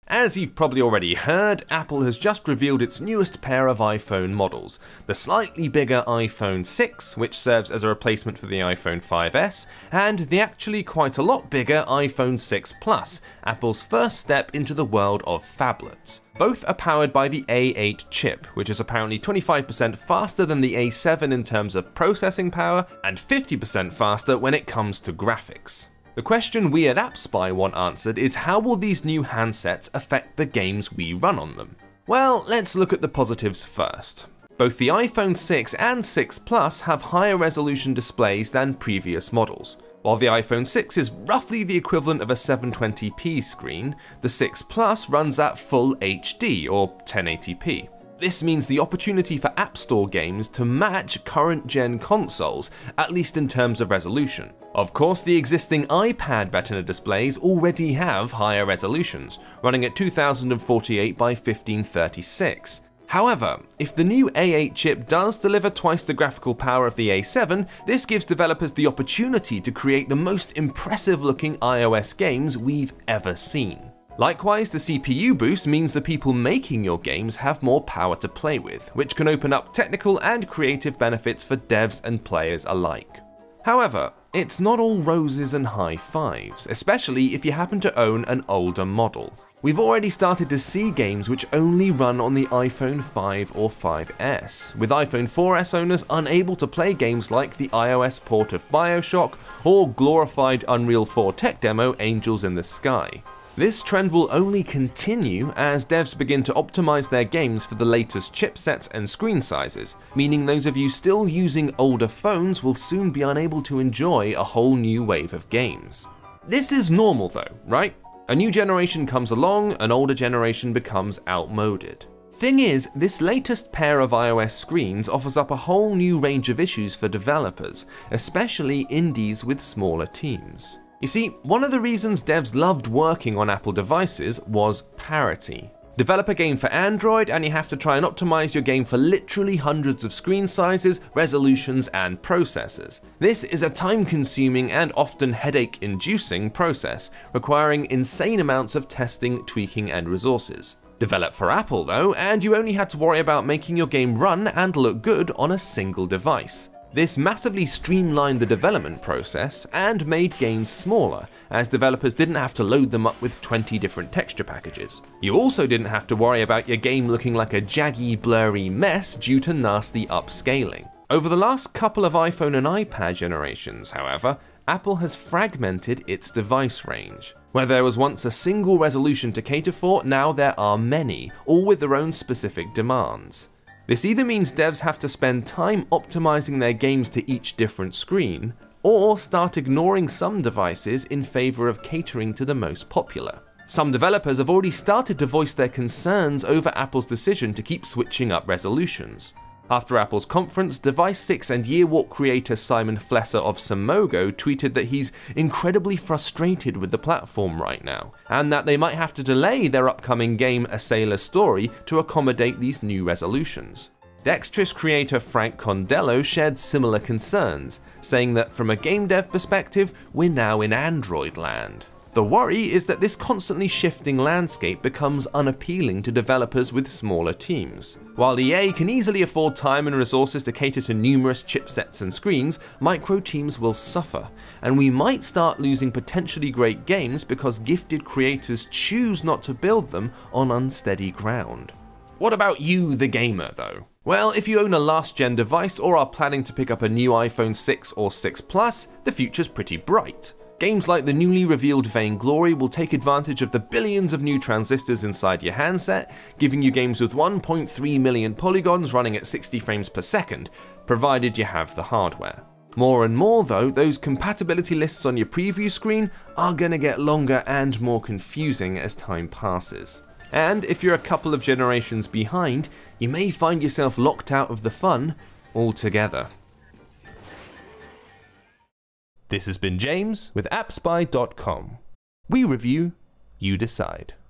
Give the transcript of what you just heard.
As you've probably already heard, Apple has just revealed its newest pair of iPhone models, the slightly bigger iPhone 6, which serves as a replacement for the iPhone 5S, and the actually quite a lot bigger iPhone 6 Plus, Apple's first step into the world of phablets. Both are powered by the A8 chip, which is apparently 25% faster than the A7 in terms of processing power, and 50% faster when it comes to graphics. The question we at AppSpy want answered is, how will these new handsets affect the games we run on them? Well, let's look at the positives first. Both the iPhone 6 and 6 Plus have higher resolution displays than previous models. While the iPhone 6 is roughly the equivalent of a 720p screen, the 6 Plus runs at full HD or 1080p. This means the opportunity for App Store games to match current-gen consoles, at least in terms of resolution. Of course, the existing iPad Retina displays already have higher resolutions, running at 2048 by 1536. However, if the new A8 chip does deliver twice the graphical power of the A7, this gives developers the opportunity to create the most impressive-looking iOS games we've ever seen. Likewise, the CPU boost means the people making your games have more power to play with, which can open up technical and creative benefits for devs and players alike. However, it's not all roses and high fives, especially if you happen to own an older model. We've already started to see games which only run on the iPhone 5 or 5S, with iPhone 4S owners unable to play games like the iOS port of BioShock or glorified Unreal 4 tech demo Angels in the Sky. This trend will only continue as devs begin to optimize their games for the latest chipsets and screen sizes, meaning those of you still using older phones will soon be unable to enjoy a whole new wave of games. This is normal though, right? A new generation comes along, an older generation becomes outmoded. Thing is, this latest pair of iOS screens offers up a whole new range of issues for developers, especially indies with smaller teams. You see, one of the reasons devs loved working on Apple devices was parity. Develop a game for Android and you have to try and optimize your game for literally hundreds of screen sizes, resolutions, and processors. This is a time-consuming and often headache-inducing process, requiring insane amounts of testing, tweaking, and resources. Develop for Apple though, and you only had to worry about making your game run and look good on a single device. This massively streamlined the development process and made games smaller, as developers didn't have to load them up with 20 different texture packages. You also didn't have to worry about your game looking like a jaggy, blurry mess due to nasty upscaling. Over the last couple of iPhone and iPad generations, however, Apple has fragmented its device range. Where there was once a single resolution to cater for, now there are many, all with their own specific demands. This either means devs have to spend time optimizing their games to each different screen, or start ignoring some devices in favor of catering to the most popular. Some developers have already started to voice their concerns over Apple's decision to keep switching up resolutions. After Apple's conference, Device 6 and Yearwalk creator Simon Flesser of Samogo tweeted that he's incredibly frustrated with the platform right now, and that they might have to delay their upcoming game A Sailor's Story to accommodate these new resolutions. Dexterous creator Frank Condello shared similar concerns, saying that from a game dev perspective, we're now in Android land. The worry is that this constantly shifting landscape becomes unappealing to developers with smaller teams. While EA can easily afford time and resources to cater to numerous chipsets and screens, micro teams will suffer, and we might start losing potentially great games because gifted creators choose not to build them on unsteady ground. What about you, the gamer, though? Well, if you own a last-gen device or are planning to pick up a new iPhone 6 or 6 Plus, the future's pretty bright. Games like the newly revealed Vainglory will take advantage of the billions of new transistors inside your handset, giving you games with 1.3 million polygons running at 60 frames per second, provided you have the hardware. More and more though, those compatibility lists on your preview screen are gonna get longer and more confusing as time passes. And if you're a couple of generations behind, you may find yourself locked out of the fun altogether. This has been James with AppSpy.com. We review, you decide.